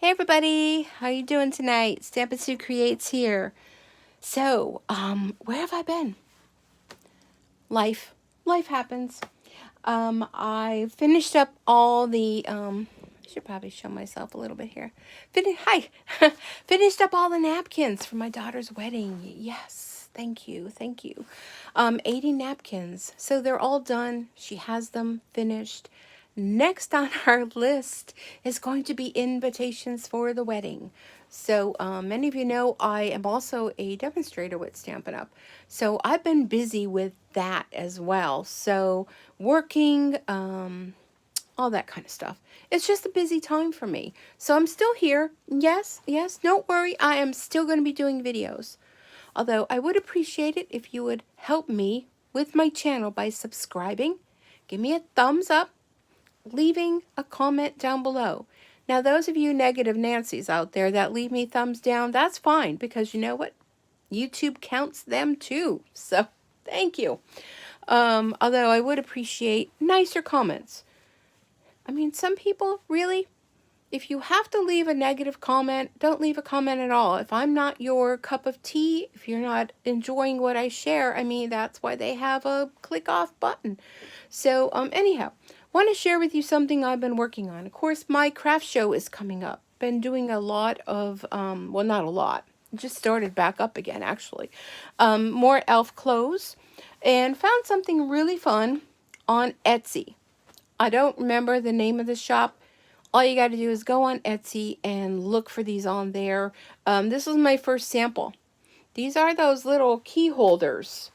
Hey everybody, how you doing tonight? Stampin' Sue Creates here. So, where have I been? Life happens. I finished up all the, I should probably show myself a little bit here. Hi! Finished up all the napkins for my daughter's wedding. Yes, thank you. 80 napkins. So they're all done. She has them finished. Next on our list is going to be invitations for the wedding. So many of you know I am also a demonstrator with Stampin' Up. So I've been busy with that as well. So working, all that kind of stuff. It's just a busy time for me. So I'm still here. Yes, don't worry. I am still going to be doing videos. Although I would appreciate it if you would help me with my channel by subscribing. Give me a thumbs up, leaving a comment down below. Now, those of you negative Nancys out there that leave me thumbs down, that's fine, because you know what? YouTube counts them too. So, thank you. Although I would appreciate nicer comments. I mean, some people, really, if you have to leave a negative comment, don't leave a comment at all. If I'm not your cup of tea, if you're not enjoying what I share, I mean, that's why they have a click off button. So, anyhow, want to share with you something I've been working on. Of course, my craft show is coming up. Been doing a lot of, well, not a lot. Just started back up again, actually. More elf clothes. And found something really fun on Etsy. I don't remember the name of the shop. All you got to do is go on Etsy and look for these on there. This was my first sample. These are those little key holders,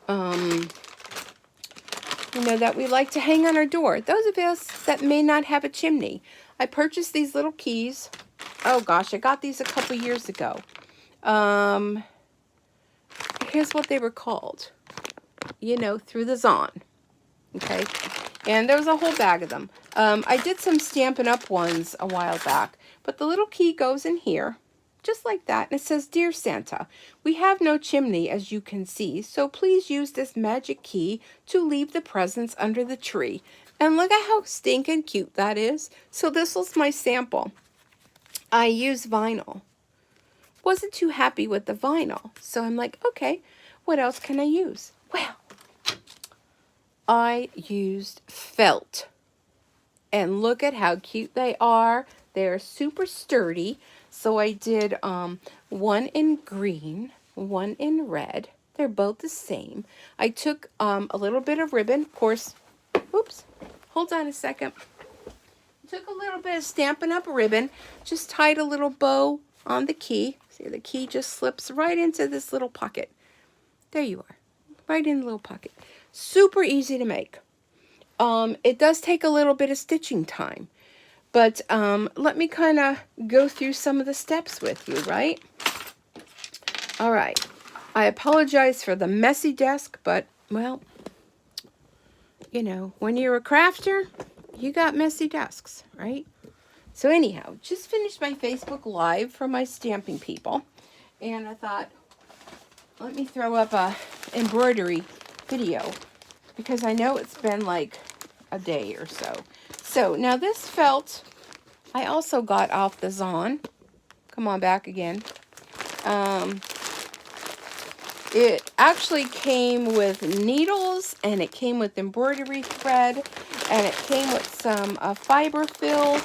that we like to hang on our door. Those of us that may not have a chimney. I purchased these little keys. Oh gosh, I got these a couple years ago. Here's what they were called. Through the Zon. Okay. And there was a whole bag of them. I did some Stampin' Up! Ones a while back. But the little key goes in here. Just like that. And it says, "Dear Santa, we have no chimney, as you can see. So please use this magic key to leave the presents under the tree." And look at how stinking cute that is. So this was my sample. I used vinyl. Wasn't too happy with the vinyl. So I'm like, okay, what else can I use? Well, I used felt. And look at how cute they are. They're super sturdy. So I did one in green, one in red. They're both the same. I took a little bit of ribbon. Of course, oops, hold on a second. Took a little bit of Stampin' Up! Ribbon. Just tied a little bow on the key. See, the key just slips right into this little pocket. There you are. Right in the little pocket. Super easy to make. It does take a little bit of stitching time. But let me kind of go through some of the steps with you, right? All right. I apologize for the messy desk, but, well, when you're a crafter, you got messy desks, right? So anyhow, just finished my Facebook Live for my stamping people. And I thought, let me throw up a embroidery video, because I know it's been like a day or so. So now this felt, I also got off the Zon. Come on back again. It actually came with needles, and it came with embroidery thread, and it came with some fiber fill,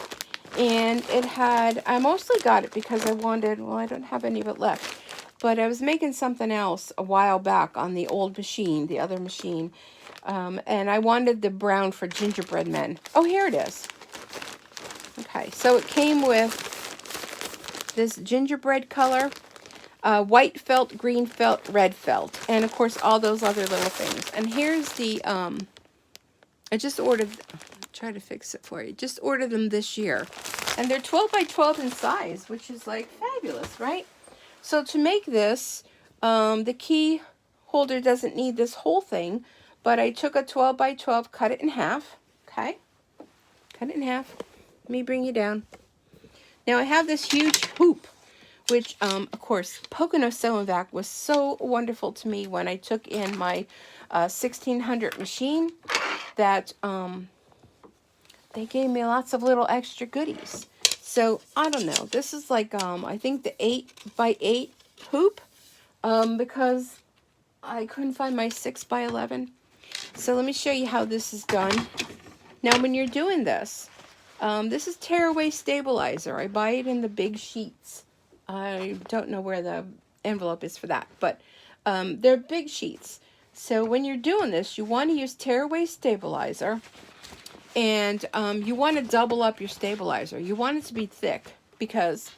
and it had, I mostly got it because I wanted, well, I don't have any of it left, but I was making something else a while back on the old machine, the other machine, and I wanted the brown for gingerbread men. Oh, here it is. Okay, so it came with this gingerbread color, white felt, green felt, red felt, and of course all those other little things. And here's the, I just ordered, try to fix it for you, just ordered them this year. And they're 12 by 12 in size, which is like fabulous, right? So to make this, the key holder doesn't need this whole thing, but I took a 12 by 12, cut it in half, okay? Cut it in half. Let me bring you down. Now I have this huge hoop, which, of course, Pocono Sew and Vac was so wonderful to me when I took in my 1600 machine that they gave me lots of little extra goodies. So I don't know. This is like I think the 8x8 hoop, because I couldn't find my 6x11. So let me show you how this is done. Now when you're doing this, this is tearaway stabilizer. I buy it in the big sheets. I don't know where the envelope is for that, but they're big sheets. So when you're doing this, you want to use tearaway stabilizer, and you want to double up your stabilizer. You want it to be thick, because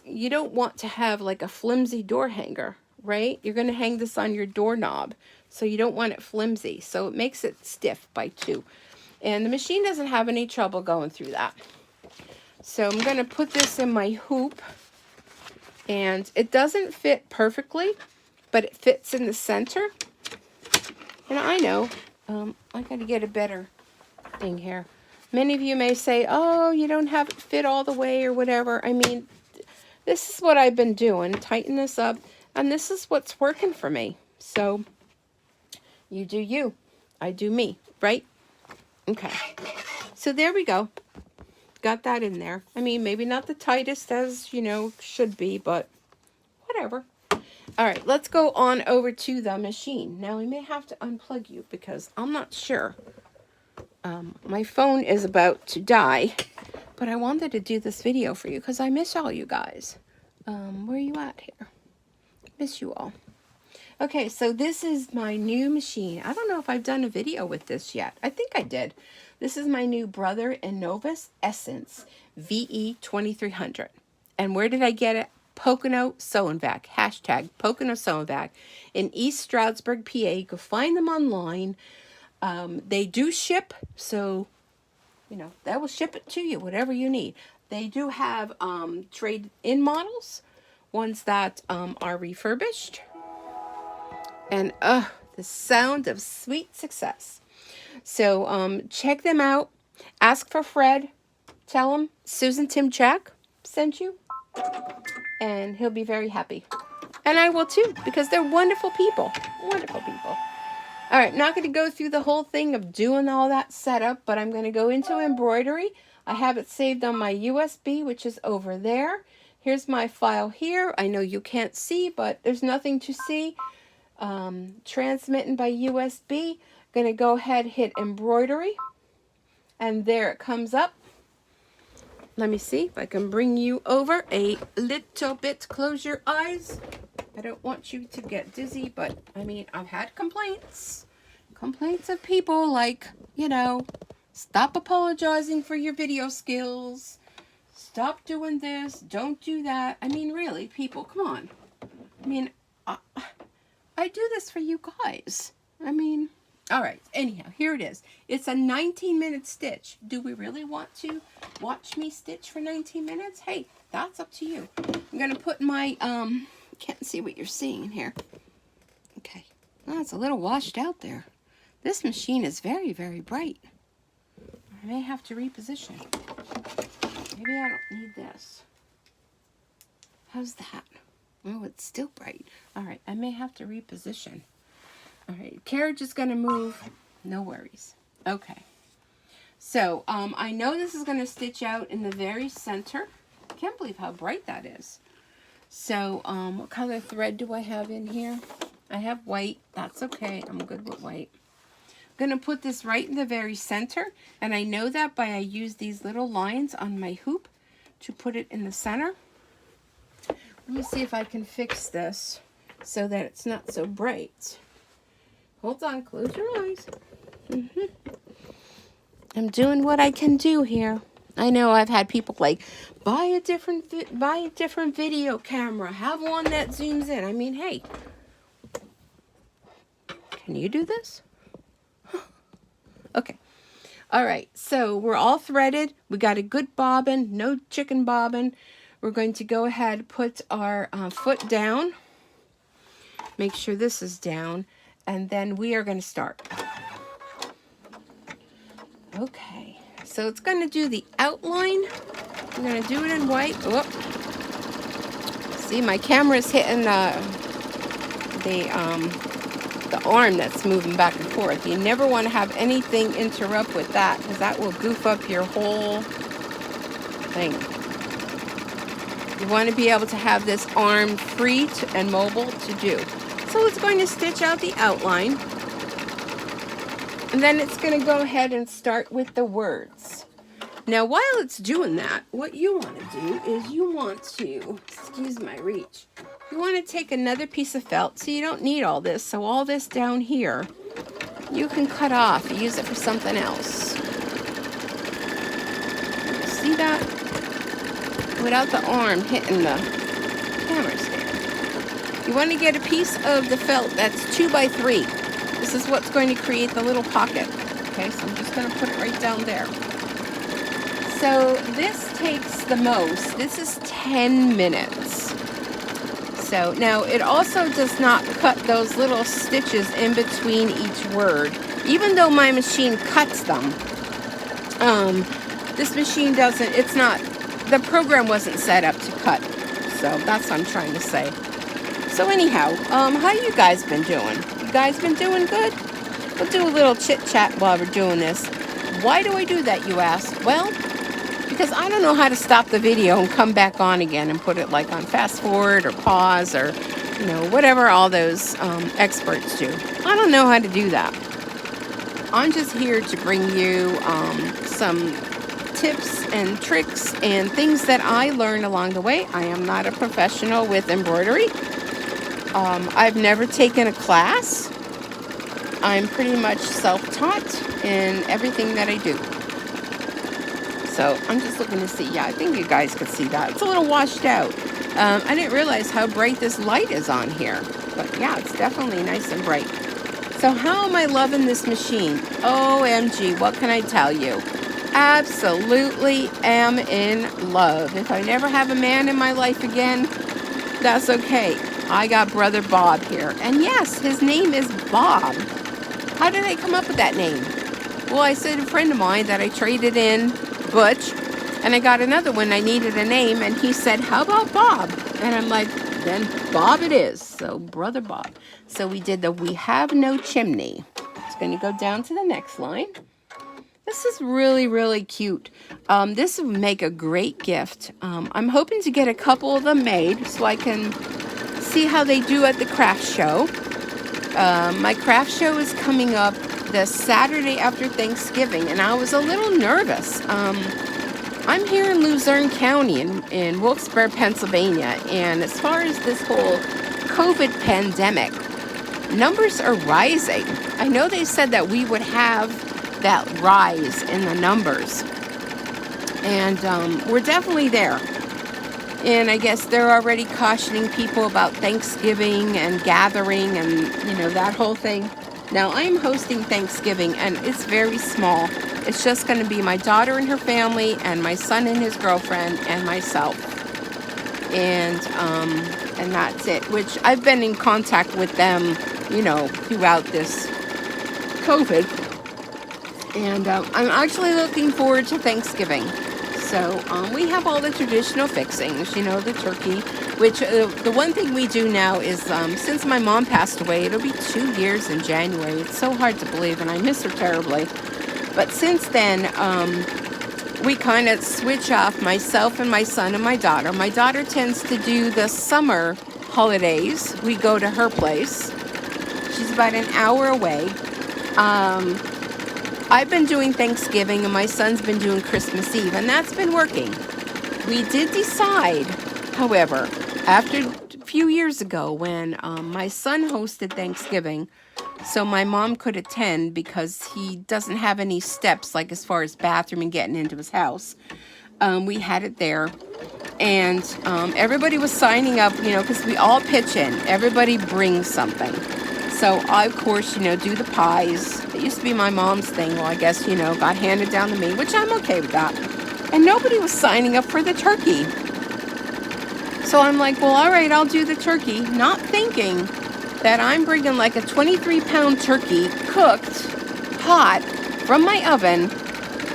you don't want to have like a flimsy door hanger, right? You're going to hang this on your doorknob, so you don't want it flimsy. So it makes it stiff by 2. And the machine doesn't have any trouble going through that. So I'm going to put this in my hoop. And it doesn't fit perfectly, but it fits in the center. And I know, I got to get a better thing here. Many of you may say, oh, you don't have it fit all the way or whatever. I mean, this is what I've been doing. Tighten this up. And this is what's working for me. So you do you. I do me, right? Okay. So there we go. Got that in there. I mean, maybe not the tightest as, you know, should be, but whatever. All right, let's go on over to the machine. Now, we may have to unplug you because I'm not sure. My phone is about to die, but I wanted to do this video for you because I miss all you guys. Where are you at here? Miss you all. Okay, so this is my new machine. I don't know if I've done a video with this yet. I think I did. This is my new Brother and Novus Essence VE2300. And where did I get it? Pocono Sew and Vac. Hashtag Pocono Sew and Vac in East Stroudsburg, PA. You can find them online. They do ship, so, you know, that will ship it to you, whatever you need. They do have trade-in models, ones that are refurbished. And the sound of sweet success. So check them out. Ask for Fred. Tell him Susan Tim Jack sent you. And he'll be very happy. And I will too, because they're wonderful people. Wonderful people. All right, not going to go through the whole thing of doing all that setup, but I'm going to go into embroidery. I have it saved on my USB, which is over there. Here's my file here. I know you can't see, but there's nothing to see. Transmitting by USB. Going to go ahead, hit embroidery. And there it comes up. Let me see if I can bring you over a little bit. Close your eyes. I don't want you to get dizzy, but I mean, I've had complaints. Complaints of people like, you know, stop apologizing for your video skills. Stop doing this. Don't do that. I mean, really, people, come on. I mean, I do this for you guys. I mean, all right. Anyhow, here it is. It's a 19-minute stitch. Do we really want to watch me stitch for 19 minutes? Hey, that's up to you. I'm going to put my, can't see what you're seeing here. Okay. Well, it's a little washed out there. This machine is very, very bright. I may have to reposition. Maybe I don't need this. How's that? Oh, it's still bright. All right, I may have to reposition. All right, carriage is going to move. No worries. Okay. So, I know this is going to stitch out in the very center. I can't believe how bright that is. So, what color thread do I have in here? I have white. That's okay. I'm good with white. I'm going to put this right in the very center. And I know that by I use these little lines on my hoop to put it in the center. Let me see if I can fix this so that it's not so bright. Hold on, close your eyes. I'm doing what I can do here. I know I've had people like, buy a different video camera. Have one that zooms in. I mean, hey, can you do this? Okay. All right, so we're all threaded. We got a good bobbin, no chicken bobbin. We're going to go ahead, put our foot down. Make sure this is down. And then we are going to start. Okay. So it's going to do the outline. I'm going to do it in white. Whoop. See, my camera's hitting the arm that's moving back and forth. You never want to have anything interrupt with that, because that will goof up your whole thing. You want to be able to have this arm free and mobile to do. So it's going to stitch out the outline. And then it's going to go ahead and start with the words. Now, while it's doing that, what you want to do is you want to, excuse my reach, you want to take another piece of felt, so you don't need all this. So all this down here, you can cut off, use it for something else. See that? Without the arm hitting the camera stand. You want to get a piece of the felt that's 2 by 3. This is what's going to create the little pocket. Okay, so I'm just going to put it right down there. So this takes the most. This is 10 minutes. So now it also does not cut those little stitches in between each word. Even though my machine cuts them, this machine doesn't, it's not, the program wasn't set up to cut. So that's what I'm trying to say. So anyhow, how you guys been doing? You guys been doing good? We'll do a little chit chat while we're doing this. Why do I do that, you ask? Well, because I don't know how to stop the video and come back on again and put it like on fast forward or pause or, you know, whatever all those experts do. I don't know how to do that. I'm just here to bring you some tips and tricks and things that I learned along the way. I am not a professional with embroidery. I've never taken a class. I'm pretty much self-taught in everything that I do. So I'm just looking to see. Yeah, I think you guys could see that. It's a little washed out. I didn't realize how bright this light is on here. But yeah, it's definitely nice and bright. So how am I loving this machine? OMG, what can I tell you? Absolutely am in love. If I never have a man in my life again, that's okay. I got brother Bob here. And yes, his name is Bob. How did I come up with that name? Well, I said a friend of mine that I traded in Butch, and I got another one. I needed a name, and he said, how about Bob? And I'm like, then Bob it is. So brother Bob. So we did the We Have No Chimney. It's going to go down to the next line. This is really, really cute. This would make a great gift. I'm hoping to get a couple of them made so I can see how they do at the craft show. My craft show is coming up the Saturday after Thanksgiving, and I was a little nervous. I'm here in Luzerne County in Wilkes-Barre, Pennsylvania, and as far as this whole COVID pandemic, numbers are rising. I know they said that we would have that rise in the numbers, and we're definitely there. And I guess they're already cautioning people about Thanksgiving and gathering and, you know, that whole thing. Now, I'm hosting Thanksgiving, and it's very small. It's just going to be my daughter and her family, and my son and his girlfriend, and myself. And that's it, which I've been in contact with them, you know, throughout this COVID. And I'm actually looking forward to Thanksgiving. So we have all the traditional fixings, you know, the turkey, which the one thing we do now is since my mom passed away, it'll be 2 years in January. It's so hard to believe, and I miss her terribly. But since then, we kind of switch off, myself and my son and my daughter. My daughter tends to do the summer holidays. We go to her place. She's about an hour away. I've been doing Thanksgiving, and my son's been doing Christmas Eve, and that's been working. We did decide, however, after a few years ago when my son hosted Thanksgiving, so my mom could attend because he doesn't have any steps, like as far as bathroom and getting into his house. We had it there, and everybody was signing up, you know, because we all pitch in. Everybody brings something. So I, of course, you know, do the pies. It used to be my mom's thing. Well, I guess, you know, got handed down to me, which I'm okay with that. And nobody was signing up for the turkey. So I'm like, well, all right, I'll do the turkey. Not thinking that I'm bringing like a 23-pound turkey cooked hot from my oven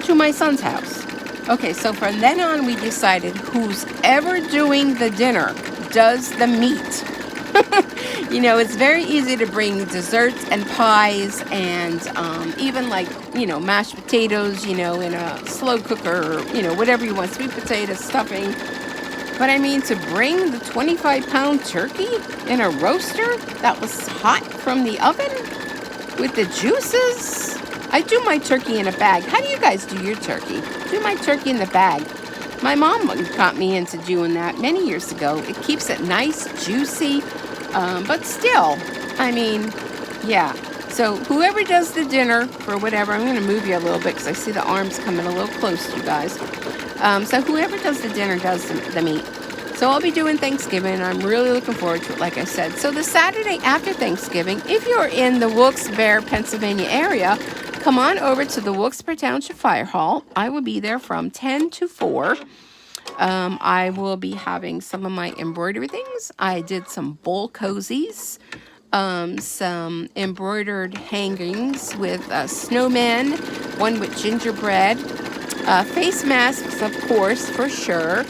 to my son's house. Okay, so from then on, we decided who's ever doing the dinner does the meat. You know, it's very easy to bring desserts and pies and even like, you know, mashed potatoes, you know, in a slow cooker, or, you know, whatever you want, sweet potato stuffing. But I mean, to bring the 25-pound turkey in a roaster that was hot from the oven with the juices. I do my turkey in a bag. How do you guys do your turkey? Do my turkey in the bag. My mom got me into doing that many years ago. It keeps it nice, juicy, but still, I mean, yeah. So whoever does the dinner for whatever, I'm going to move you a little bit because I see the arms coming a little close to you guys. So whoever does the dinner does the meat. So I'll be doing Thanksgiving. I'm really looking forward to it, like I said. So the Saturday after Thanksgiving, if you're in the Wilkes-Barre, Pennsylvania area, come on over to the Wilkes-Barre Township Fire Hall. I will be there from 10 to 4. I will be having some of my embroidery things. I did some bowl cozies, some embroidered hangings with snowmen, one with gingerbread, face masks, of course, for sure.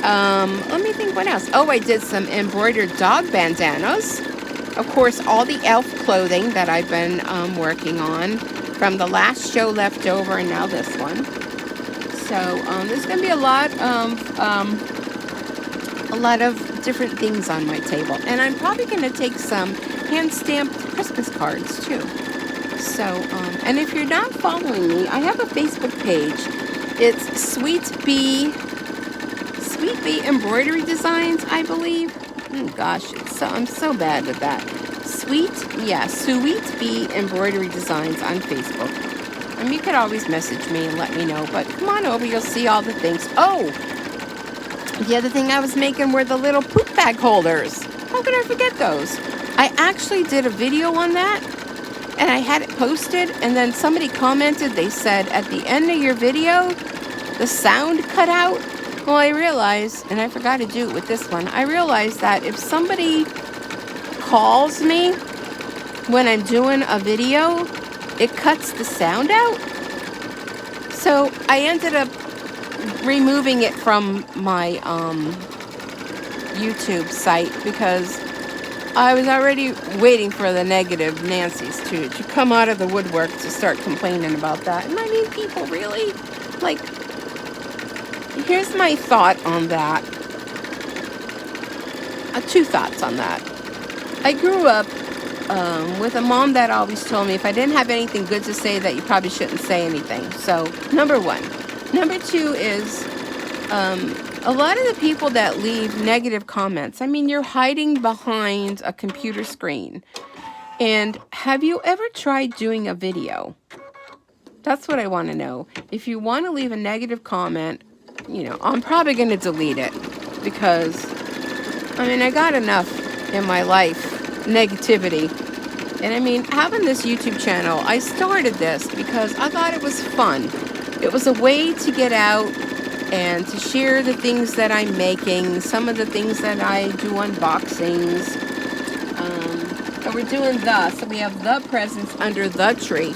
Let me think what else. Oh, I did some embroidered dog bandanas. Of course, all the elf clothing that I've been working on from the last show left over and now this one. So there's going to be a lot of different things on my table. And I'm probably going to take some hand-stamped Christmas cards too. So, and if you're not following me, I have a Facebook page. It's Sweet Bee Embroidery Designs, I believe. Oh gosh, I'm so bad at that. Sweet Bee Embroidery Designs on Facebook. You could always message me and let me know, but come on over, you'll see all the things. Oh, the other thing I was making were the little poop bag holders. How could I forget those? I actually did a video on that, and I had it posted, and then somebody commented, they said, at the end of your video, the sound cut out. Well, I realized, and I forgot to do it with this one, I realized that if somebody calls me when I'm doing a video, it cuts the sound out. So I ended up removing it from my YouTube site because I was already waiting for the negative Nancy's to come out of the woodwork to start complaining about that. And I mean, people really, like, here's my thought on that. Two thoughts on that. I grew up with a mom that always told me if I didn't have anything good to say, that you probably shouldn't say anything. So, number one. Number two is a lot of the people that leave negative comments, I mean, you're hiding behind a computer screen. And have you ever tried doing a video? That's what I want to know. If you want to leave a negative comment, you know, I'm probably going to delete it because, I mean, I got enough in my life, negativity. And I mean, having this YouTube channel, I started this because I thought it was fun. It was a way to get out and to share the things that I'm making, some of the things that I do unboxings. And we're doing so we have the presents under the tree.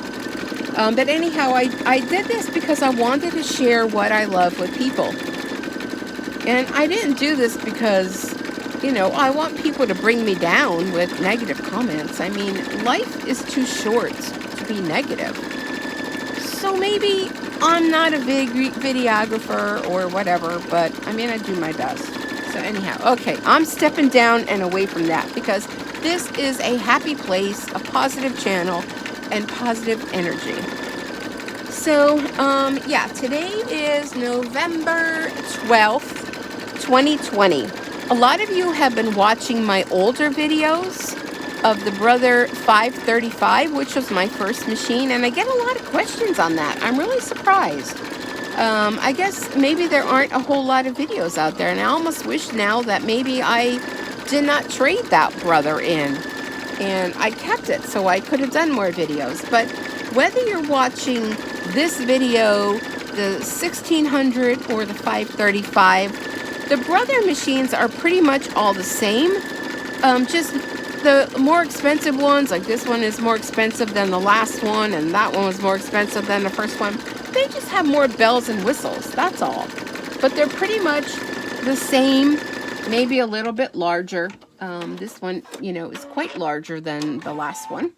But anyhow, I did this because I wanted to share what I love with people. And I didn't do this because, you know, I want people to bring me down with negative comments. I mean, life is too short to be negative. So maybe I'm not a big videographer or whatever, but I mean, I do my best. So anyhow, okay, I'm stepping down and away from that because this is a happy place, a positive channel, and positive energy. So, yeah, today is November 12th, 2020. A lot of you have been watching my older videos of the Brother 535, which was my first machine, and I get a lot of questions on that. I'm really surprised. I guess maybe there aren't a whole lot of videos out there, and I almost wish now that maybe I did not trade that Brother in, and I kept it so I could have done more videos. But whether you're watching this video, the 1600 or the 535, the Brother machines are pretty much all the same. Just the more expensive ones, like this one is more expensive than the last one, and that one was more expensive than the first one. They just have more bells and whistles, that's all. But they're pretty much the same, maybe a little bit larger. This one, you know, is quite larger than the last one.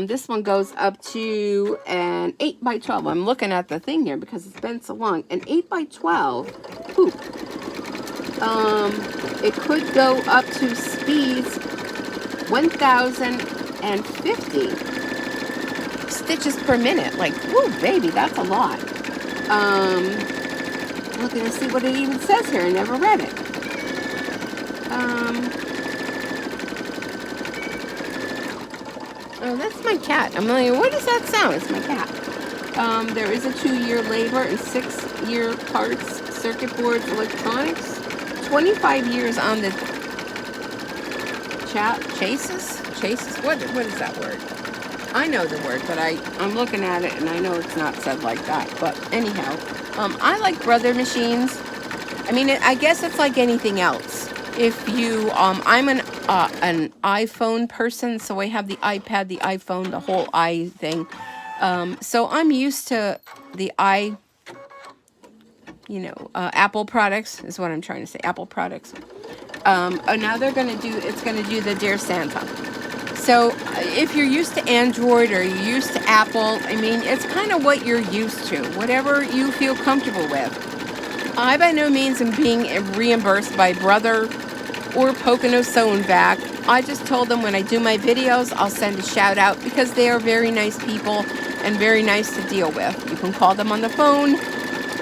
This one goes up to an 8 by 12. I'm looking at the thing here because it's been so long. An 8 by 12 hoop. It could go up to speeds 1,050 stitches per minute. Like, whoo, baby, that's a lot. Looking to see what it even says here. I never read it. Oh, that's my cat. I'm like, what does that sound? It's my cat. There is a 2-year labor and 6-year parts, circuit boards, electronics. 25 years on the chases? What is that word? I know the word, but I'm looking at it and I know it's not said like that. But anyhow, I like Brother machines. I mean, I guess it's like anything else. If you, I'm an iPhone person, so I have the iPad, the iPhone, the whole i thing. So I'm used to the Apple products is what I'm trying to say. Apple products. Now it's gonna do the Dear Santa. So if you're used to Android or you're used to Apple, I mean, it's kind of what you're used to, whatever you feel comfortable with. I by no means am being reimbursed by Brother or Pocono Sew and Back. I just told them when I do my videos, I'll send a shout out because they are very nice people and very nice to deal with. You can call them on the phone,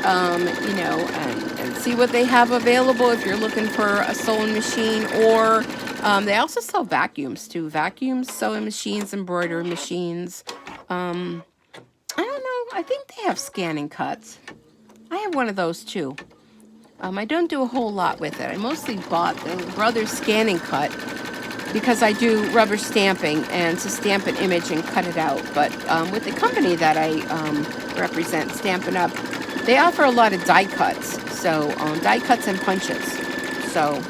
and see what they have available if you're looking for a sewing machine. Or they also sell vacuums too. Vacuums, sewing machines, embroidery machines. I don't know. I think they have scanning cuts. I have one of those too. I don't do a whole lot with it. I mostly bought the Brother scanning cut because I do rubber stamping and to stamp an image and cut it out. But with the company that I represent, Stampin' Up, they offer a lot of die cuts. So die cuts and punches. So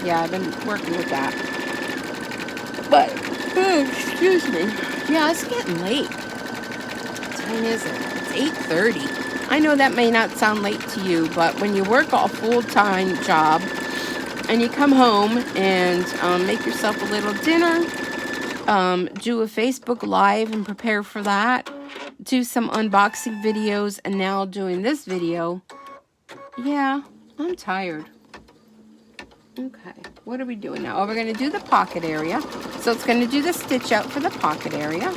yeah, I've been working with that. But, excuse me. Yeah, it's getting late. What time is it? It's 8:30. I know that may not sound late to you, but when you work a full-time job and you come home and make yourself a little dinner, do a Facebook Live and prepare for that, do some unboxing videos, and now doing this video, yeah, I'm tired. Okay, what are we doing now? Oh, we're going to do the pocket area. So it's going to do the stitch out for the pocket area.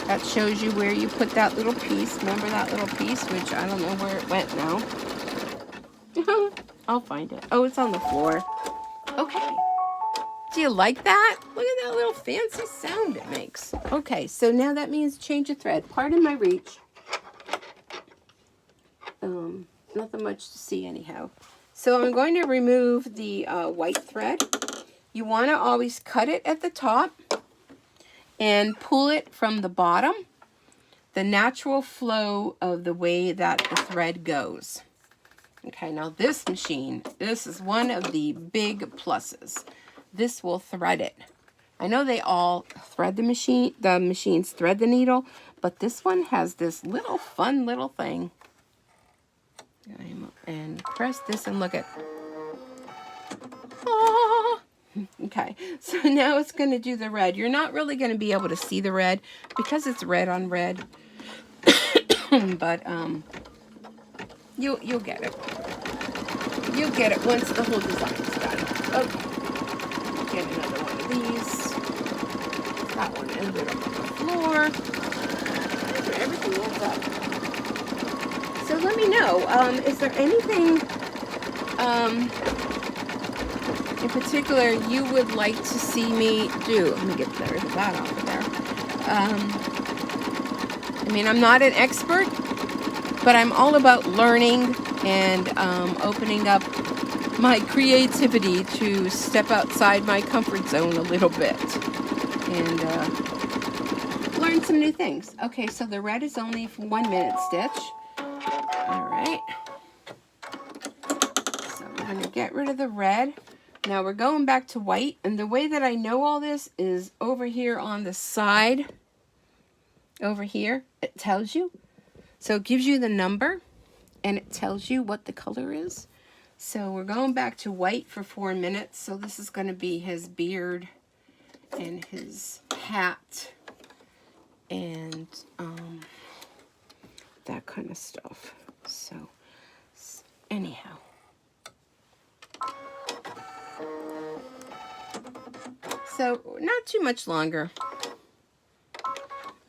That shows you where you put that little piece. Remember that little piece, which I don't know where it went now. I'll find it. Oh, it's on the floor. Okay. Do you like that? Look at that little fancy sound it makes. Okay, so now that means change of thread. Pardon my reach. Nothing much to see anyhow. So I'm going to remove the white thread. You want to always cut it at the top and pull it from the bottom, the natural flow of the way that the thread goes. Okay, now this machine, this is one of the big pluses. This will thread it. I know they all thread the machines thread the needle, but this one has this little fun little thing. And press this and look at. Ah! Okay, so now it's going to do the red. You're not really going to be able to see the red because it's red on red. But you'll get it. You'll get it once the whole design's done. Okay. Get another one of these. That one ended up on the floor. Everything ends up. So let me know, is there anything in particular you would like to see me do? Let me get that off of there. I mean, I'm not an expert, but I'm all about learning and opening up my creativity to step outside my comfort zone a little bit and learn some new things. Okay, so the red is only 1 minute stitch. All right. So I'm going to get rid of the red. Now we're going back to white, and the way that I know all this is over here on the side. Over here, it tells you. So it gives you the number, and it tells you what the color is. So we're going back to white for 4 minutes. So this is going to be his beard and his hat and that kind of stuff. So anyhow. So not too much longer.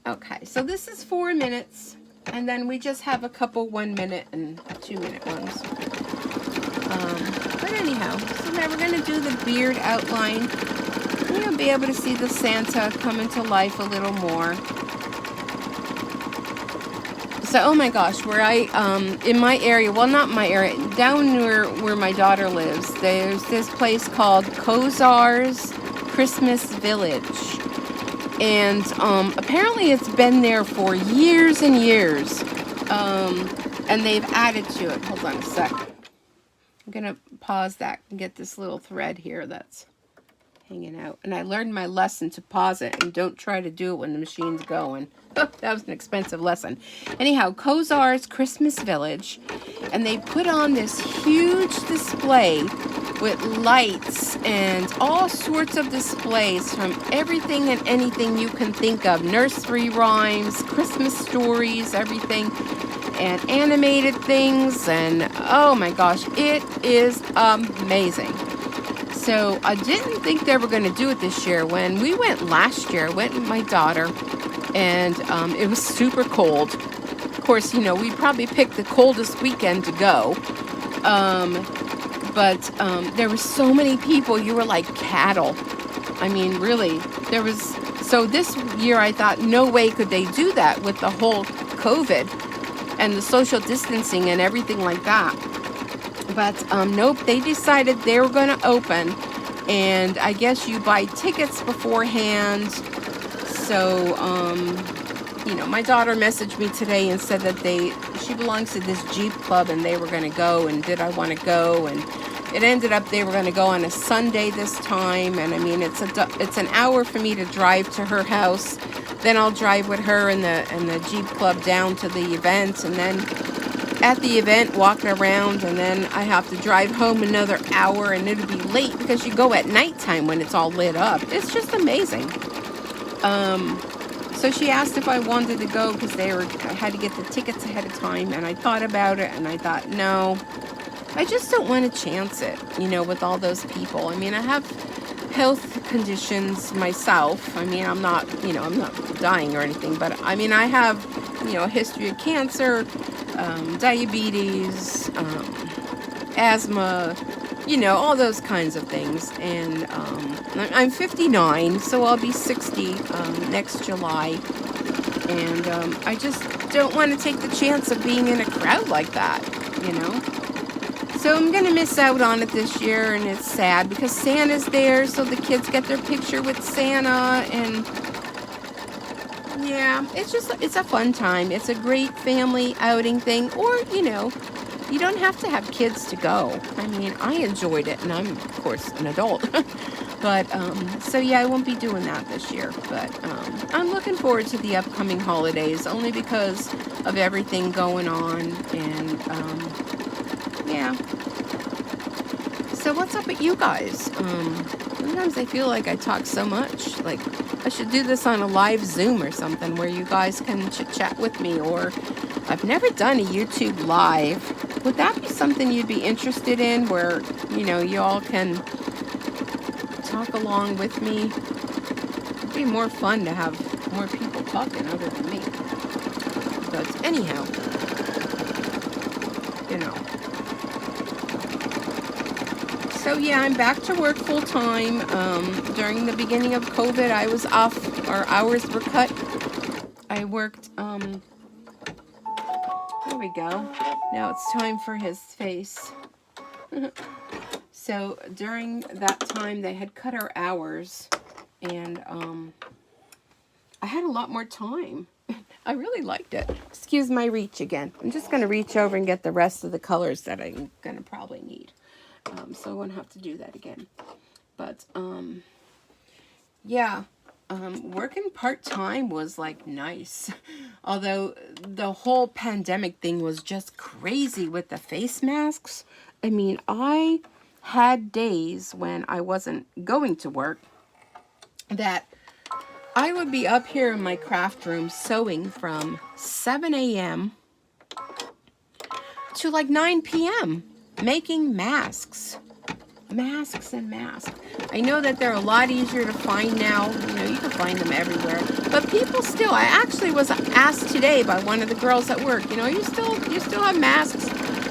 Okay, so this is 4 minutes, and then we just have a couple 1 minute and 2 minute ones. But anyhow, so now we're gonna do the beard outline. You'll be able to see the Santa come into life a little more. So, oh my gosh, where in my area, well, not my area, down near where my daughter lives, there's this place called Kozar's Christmas Village. And apparently it's been there for years and years. And they've added to it. Hold on a sec. I'm going to pause that and get this little thread here that's hanging out. And I learned my lesson to pause it and don't try to do it when the machine's going. That was an expensive lesson. Anyhow, Kozar's Christmas Village. And they put on this huge display with lights and all sorts of displays from everything and anything you can think of. Nursery rhymes, Christmas stories, everything. And animated things. And oh my gosh, it is amazing. So I didn't think they were going to do it this year. When we went last year, I went with my daughter. And it was super cold. Of course, you know, we probably picked the coldest weekend to go. But there were so many people. You were like cattle. I mean, really, there was. So this year I thought, no way could they do that with the whole COVID and the social distancing and everything like that. But nope, they decided they were going to open. And I guess you buy tickets beforehand. So, you know, my daughter messaged me today and said that she belongs to this Jeep club and they were going to go, and did I want to go? And it ended up they were going to go on a Sunday this time. And I mean, it's an hour for me to drive to her house. Then I'll drive with her and the Jeep club down to the event, and then at the event walking around, and then I have to drive home another hour, and it'll be late because you go at nighttime when it's all lit up. It's just amazing. So she asked if I wanted to go because I had to get the tickets ahead of time, and I thought about it, and I thought, no, I just don't want to chance it, you know, with all those people. I mean, I have health conditions myself. I mean, I'm not dying or anything, but I mean, I have, you know, a history of cancer, diabetes, asthma, you know, all those kinds of things. And I'm 59, so I'll be 60 next July. And I just don't want to take the chance of being in a crowd like that, you know. So I'm going to miss out on it this year, and it's sad because Santa's there, so the kids get their picture with Santa. And yeah, it's a fun time. It's a great family outing thing. Or, you know, you don't have to have kids to go. I mean, I enjoyed it, and I'm, of course, an adult. But, so yeah, I won't be doing that this year. But I'm looking forward to the upcoming holidays, only because of everything going on. And, yeah. So what's up with you guys? Sometimes I feel like I talk so much. Like, I should do this on a live Zoom or something where you guys can chit-chat with me. Or I've never done a YouTube live. Would that be something you'd be interested in, where, you know, you all can talk along with me? It'd be more fun to have more people talking other than me. But anyhow, you know. So yeah, I'm back to work full time. During the beginning of COVID, I was off. Our hours were cut. I worked, there we go. Now it's time for his face. So during that time, they had cut our hours, and I had a lot more time. I really liked it. Excuse my reach again. I'm just going to reach over and get the rest of the colors that I'm going to probably need. So I won't have to do that again. But, yeah, working part-time was, like, nice. Although the whole pandemic thing was just crazy with the face masks. I mean, I had days when I wasn't going to work that I would be up here in my craft room sewing from 7 a.m. to like 9 p.m. making masks. Masks and masks. I know that they're a lot easier to find now. You know, you can find them everywhere. But people still, I actually was asked today by one of the girls at work, you know, you still have masks?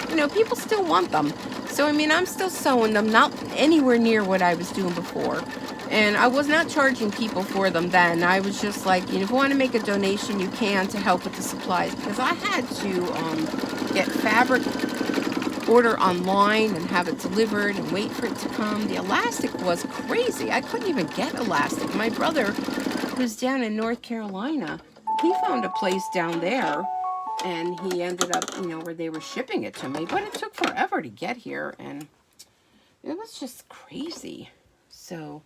You know, people still want them. So, I mean, I'm still sewing them, not anywhere near what I was doing before. And I was not charging people for them then. I was just like, you know, if you want to make a donation, you can to help with the supplies. Because I had to get fabric, order online and have it delivered and wait for it to come. The elastic was crazy. I couldn't even get elastic. My brother, who's down in North Carolina, he found a place down there. And he ended up, you know, where they were shipping it to me. But it took forever to get here. And it was just crazy. So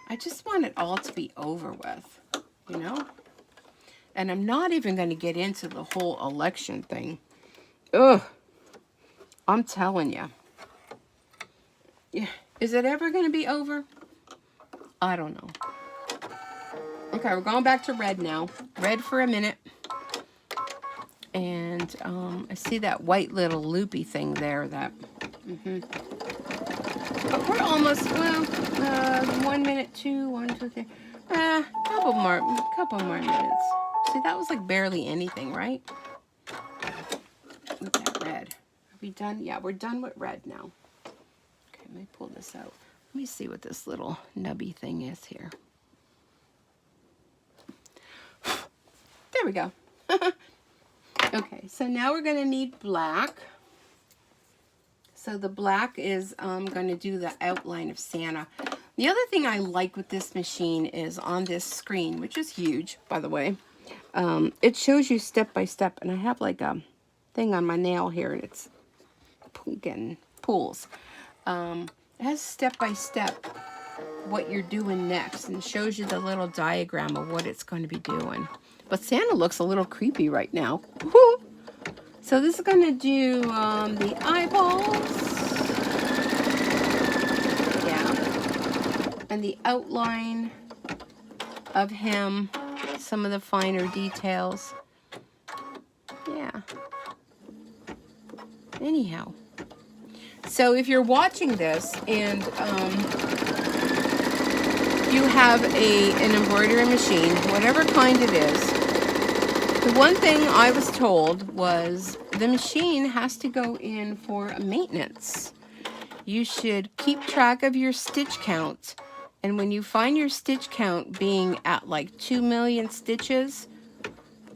I just want it all to be over with, you know? And I'm not even going to get into the whole election thing. Ugh. I'm telling you. Yeah. Is it ever going to be over? I don't know. Okay, we're going back to red now. Red for a minute. And I see that white little loopy thing there. That. But we're almost, well, 1 minute, 2, 1, 2, 3. Couple more minutes. See, that was like barely anything, right? With that red. Are we done? Yeah, we're done with red now. Okay, let me pull this out. Let me see what this little nubby thing is here. There we go. Okay, so now we're going to need black. So the black is going to do the outline of Santa. The other thing I like with this machine is on this screen, which is huge, by the way. It shows you step by step, and I have like a thing on my nail here, and it's getting pulls. It has step by step what you're doing next, and shows you the little diagram of what it's going to be doing. But Santa looks a little creepy right now. Woo! So this is going to do the eyeballs. Yeah. And the outline of him. Some of the finer details. Yeah. Anyhow. So if you're watching this and you have an embroidery machine, whatever kind it is, the one thing I was told was the machine has to go in for maintenance. You should keep track of your stitch count. And when you find your stitch count being at like 2 million stitches,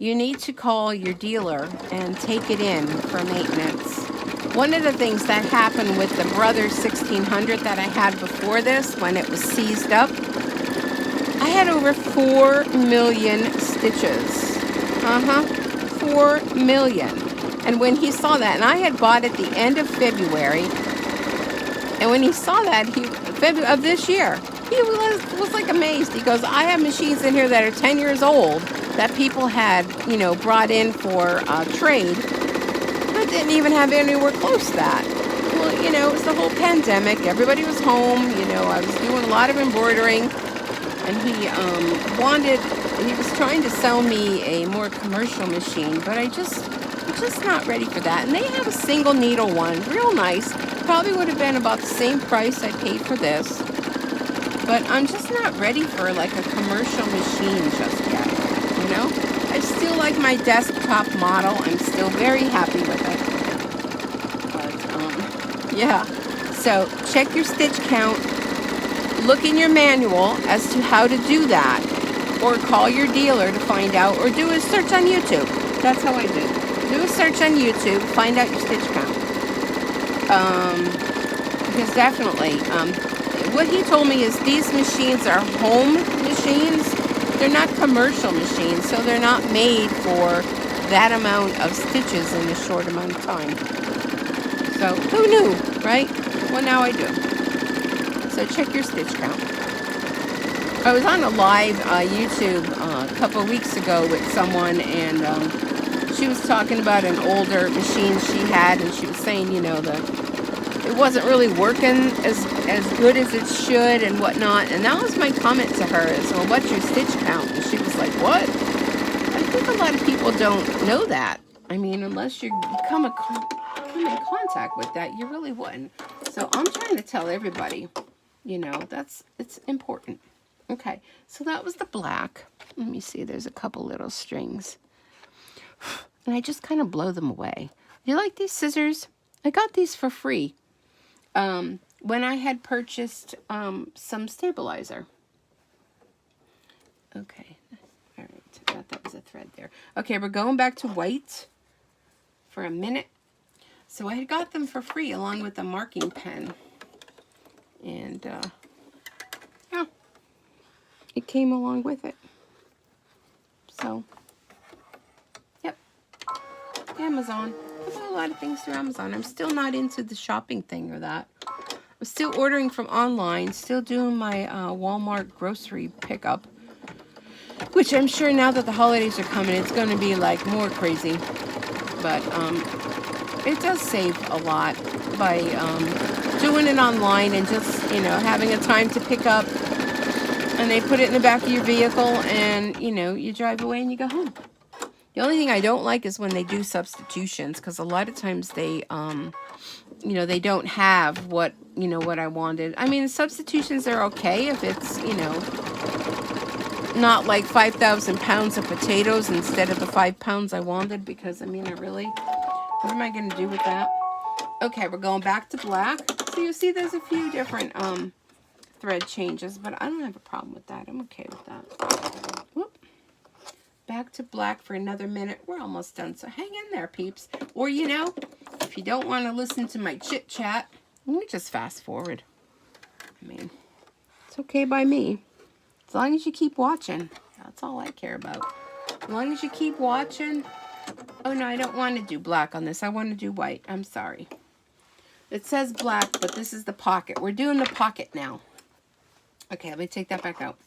you need to call your dealer and take it in for maintenance. One of the things that happened with the Brothers 1600 that I had before this, when it was seized up, I had over 4 million stitches. 4 million. And when he saw that, and I had bought at the end of February, and when he saw that, February of this year, he was like amazed. He goes, I have machines in here that are 10 years old that people had, you know, brought in for trade, but didn't even have anywhere close to that. Well, you know, it was the whole pandemic. Everybody was home. You know, I was doing a lot of embroidering, and he was trying to sell me a more commercial machine, but I'm just not ready for that. And they have a single needle one, real nice. Probably would have been about the same price I paid for this. But I'm just not ready for like a commercial machine just yet, you know? I still like my desktop model. I'm still very happy with it. But, yeah. So check your stitch count. Look in your manual as to how to do that. Or call your dealer to find out. Or do a search on YouTube. That's how I do. Do a search on YouTube. Find out your stitch count. Because definitely... what he told me is these machines are home machines. They're not commercial machines, so they're not made for that amount of stitches in a short amount of time. So, who knew, right? Well, now I do. So, check your stitch count. I was on a live YouTube a couple of weeks ago with someone, and she was talking about an older machine she had, and she was saying, you know, it wasn't really working as good as it should and whatnot. And that was my comment to her is, well, what's your stitch count? And she was like, what? I think a lot of people don't know that. I mean, unless you come in contact with that, you really wouldn't. So I'm trying to tell everybody, you know, it's important. Okay, so that was the black. Let me see, there's a couple little strings. And I just kind of blow them away. You like these scissors? I got these for free when I had purchased some stabilizer. Okay, all right, I thought that was a thread there. Okay, we're going back to white for a minute. So I had got them for free along with a marking pen. And yeah, it came along with it. So, yep, Amazon. I buy a lot of things through Amazon. I'm still not into the shopping thing or that. I'm still ordering from online, still doing my Walmart grocery pickup, which I'm sure now that the holidays are coming, it's going to be like more crazy. But it does save a lot by doing it online and just, you know, having a time to pick up, and they put it in the back of your vehicle and, you know, you drive away and you go home. The only thing I don't like is when they do substitutions, because a lot of times they, you know, they don't have what, you know, what I wanted. I mean, substitutions are okay if it's, you know, not like 5,000 pounds of potatoes instead of the 5 pounds I wanted, because, I mean, what am I going to do with that? Okay, we're going back to black. So you see there's a few different thread changes, but I don't have a problem with that. I'm okay with that. Whoop. Back to black for another minute. We're almost done, so hang in there, peeps. Or, you know, if you don't want to listen to my chit-chat, you just fast forward. I mean, it's okay by me. As long as you keep watching. That's all I care about. As long as you keep watching. Oh, no, I don't want to do black on this. I want to do white. I'm sorry. It says black, but this is the pocket. We're doing the pocket now. Okay, let me take that back out.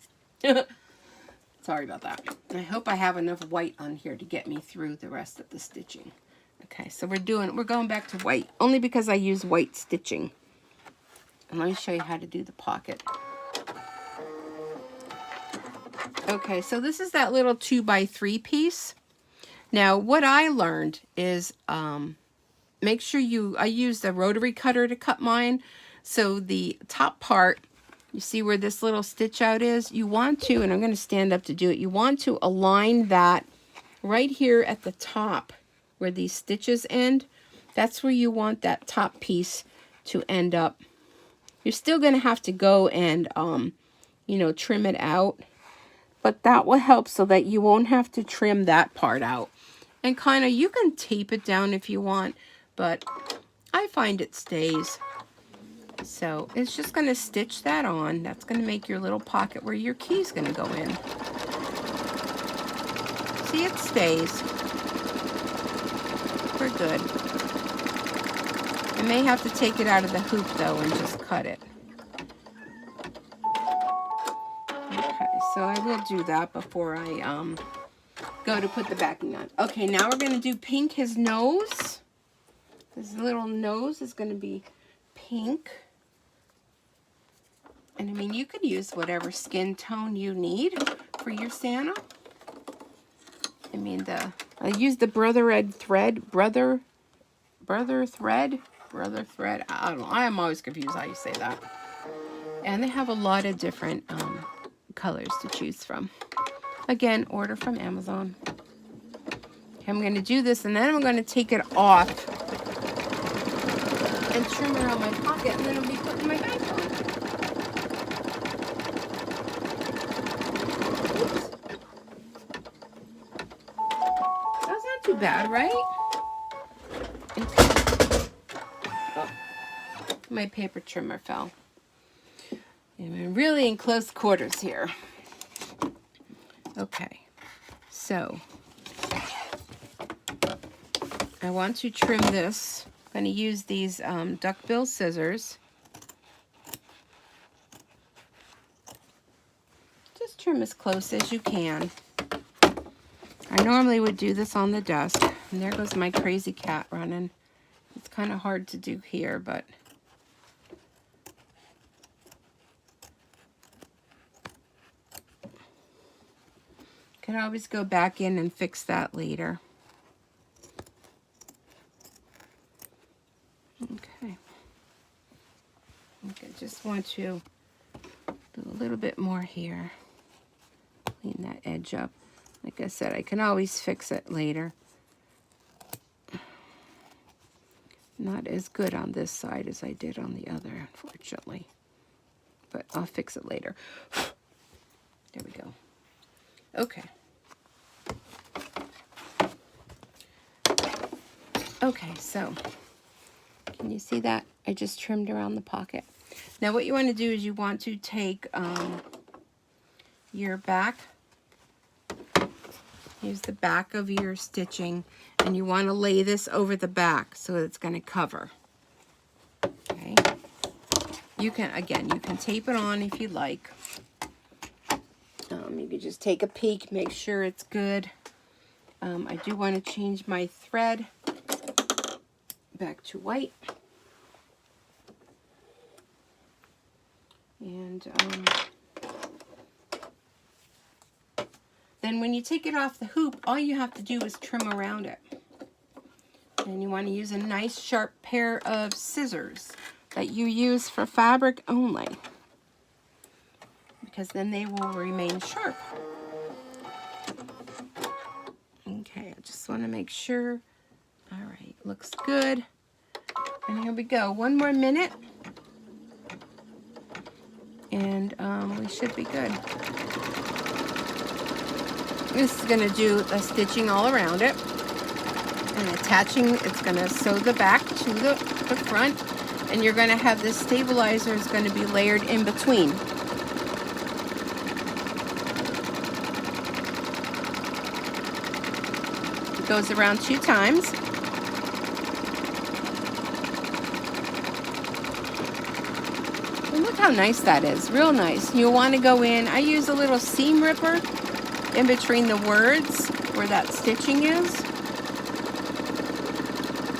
Sorry about that. I hope I have enough white on here to get me through the rest of the stitching. Okay, so we're going back to white, only because I use white stitching. And let me show you how to do the pocket. Okay, so this is that little 2x3 piece. Now, what I learned is make sure I used a rotary cutter to cut mine. So the top part, you see where this little stitch out is? You want to, and I'm going to stand up to do it, you want to align that right here at the top where these stitches end. That's where you want that top piece to end up. You're still going to have to go and, you know, trim it out. But that will help so that you won't have to trim that part out. And kind of, you can tape it down if you want, but I find it stays. So it's just going to stitch that on. That's going to make your little pocket where your key's going to go in. See, it stays. We're good. I may have to take it out of the hoop though and just cut it. Okay, so I will do that before I go to put the backing on. Okay, now we're going to do pink his nose. His little nose is going to be pink. And I mean, you could use whatever skin tone you need for your Santa. I mean, I use the brother thread. I don't know. I am always confused how you say that. And they have a lot of different colors to choose from. Again, order from Amazon. Okay, I'm going to do this, and then I'm going to take it off and trim around my pocket, and then I'll be putting my bag on. That's not too bad, right? Okay. Oh, my paper trimmer fell. I'm really in close quarters here. Okay, so I want to trim this. I'm going to use these duckbill scissors. Just trim as close as you can. I normally would do this on the desk. And there goes my crazy cat running. It's kind of hard to do here, but Can always go back in and fix that later. Okay. Okay, just want to do a little bit more here. Clean that edge up. Like I said, I can always fix it later. Not as good on this side as I did on the other, unfortunately. But I'll fix it later. There we go. Okay. Okay, so can you see that? I just trimmed around the pocket. Now what you want to do is you want to take your back, use the back of your stitching, and you want to lay this over the back so it's going to cover. Okay. You can, again, you can tape it on if you like. You can just take a peek, make sure it's good. I do want to change my thread back to white. And then when you take it off the hoop, all you have to do is trim around it. And you want to use a nice sharp pair of scissors that you use for fabric only, because then they will remain sharp. Okay, I just want to make sure. All right, looks good. And here we go. One more minute. And we should be good. This is going to do the stitching all around it. And attaching, it's going to sew the back to the front. And you're going to have this stabilizer is going to be layered in between. It goes around 2 times. And look how nice that is. Real nice. You'll want to go in. I use a little seam ripper in between the words where that stitching is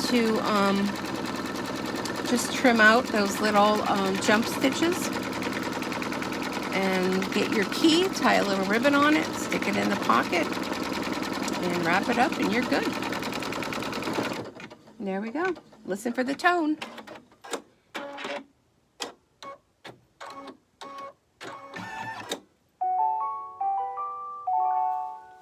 to just trim out those little jump stitches. And get your key, tie a little ribbon on it, stick it in the pocket, and wrap it up, and you're good. There we go. Listen for the tone.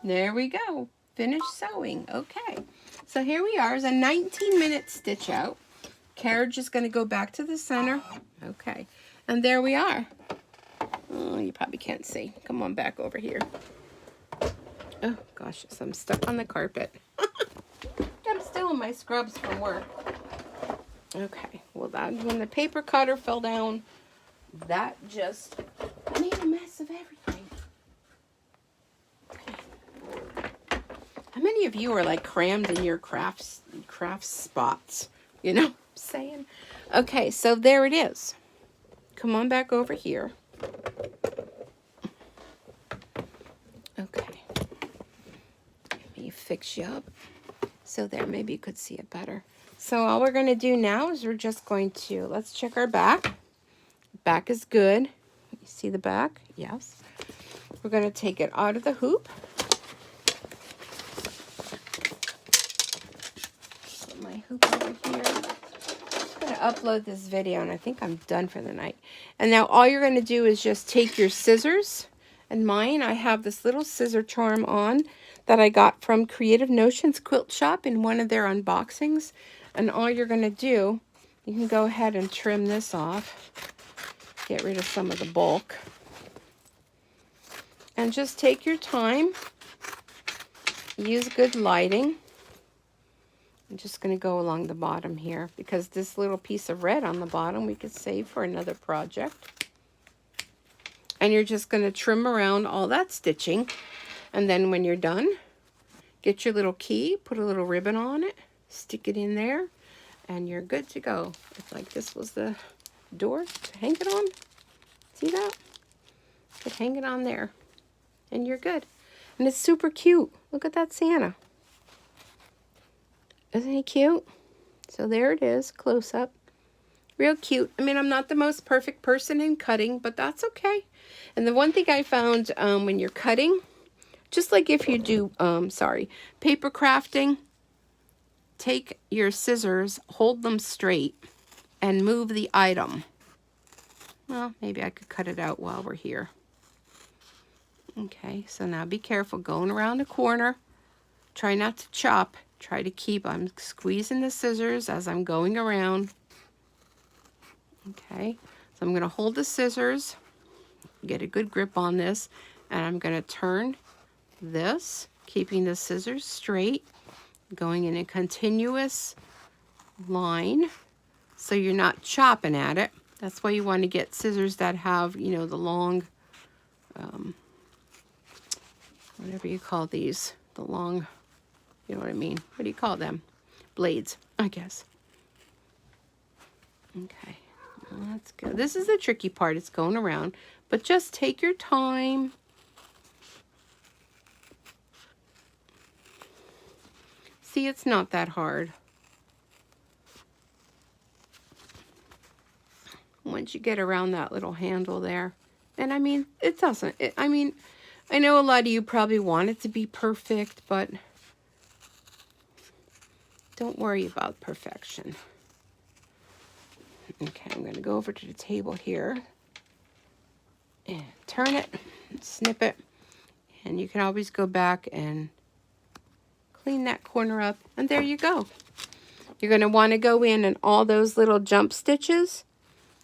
There we go. Finished sewing. Okay. So here we are. It's a 19-minute stitch out. Carriage is going to go back to the center. Okay. And there we are. Oh, you probably can't see. Come on back over here. Oh, gosh. So I'm stuck on the carpet. I'm still in my scrubs from work. Okay. Well, that when the paper cutter fell down, that just made a mess of everything. How many of you are like crammed in your craft spots? You know what I'm saying? Okay, so there it is. Come on back over here. Okay. Let me fix you up. So there, maybe you could see it better. So all we're going to do now is we're just going to, let's check our back. Back is good. You see the back? Yes. We're going to take it out of the hoop. Hoop over here. I'm going to upload this video and I think I'm done for the night. And now all you're going to do is just take your scissors, and mine, I have this little scissor charm on that I got from Creative Notions Quilt Shop in one of their unboxings. And all you're going to do, you can go ahead and trim this off, get rid of some of the bulk, and just take your time, use good lighting. I'm just going to go along the bottom here because this little piece of red on the bottom we could save for another project. And you're just going to trim around all that stitching. And then when you're done, get your little key, put a little ribbon on it, stick it in there, and you're good to go. It's like this was the door to hang it on. See that? Could hang it on there. And you're good. And it's super cute. Look at that Santa. Isn't he cute? So there it is, close up. Real cute. I mean, I'm not the most perfect person in cutting, but that's okay. And the one thing I found when you're cutting, Just like if you do, paper crafting, take your scissors, hold them straight, and move the item. Well, maybe I could cut it out while we're here. Okay, so now be careful going around the corner. Try not to chop. Try to keep, I'm squeezing the scissors as I'm going around. Okay, so I'm going to hold the scissors, get a good grip on this, and I'm going to turn this, keeping the scissors straight, going in a continuous line so you're not chopping at it. That's why you want to get scissors that have, you know, the long, whatever you call these, the long, you know what I mean? What do you call them? Blades, I guess. Okay, let's go. This is the tricky part. It's going around, but just take your time. See, it's not that hard. Once you get around that little handle there. And I mean, it doesn't. I mean, I know a lot of you probably want it to be perfect, but don't worry about perfection. Okay, I'm going to go over to the table here and turn it, snip it, and you can always go back and clean that corner up, and there you go. You're going to want to go in and all those little jump stitches.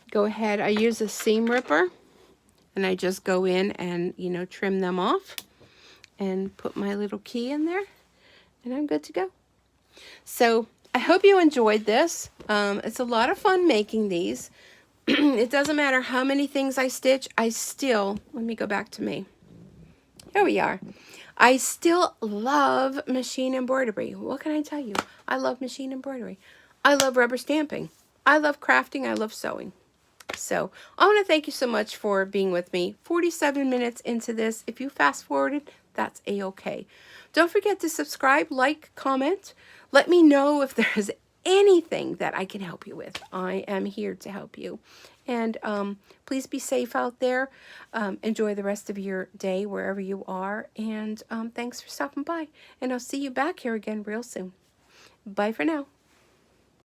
Go ahead, I use a seam ripper, and I just go in and, you know, trim them off and put my little key in there, and I'm good to go. So I hope you enjoyed this. It's a lot of fun making these. It doesn't matter how many things I stitch, I still, let me go back to me. Here we are. I still love machine embroidery. What can I tell you? I love machine embroidery. I love rubber stamping. I love crafting. I love sewing. So I want to thank you so much for being with me. 47 minutes into this. If you fast forwarded, that's a-okay. Don't forget to subscribe, like, comment. Let me know if there's anything that I can help you with. I am here to help you. And please be safe out there. Enjoy the rest of your day wherever you are. And thanks for stopping by. And I'll see you back here again real soon. Bye for now.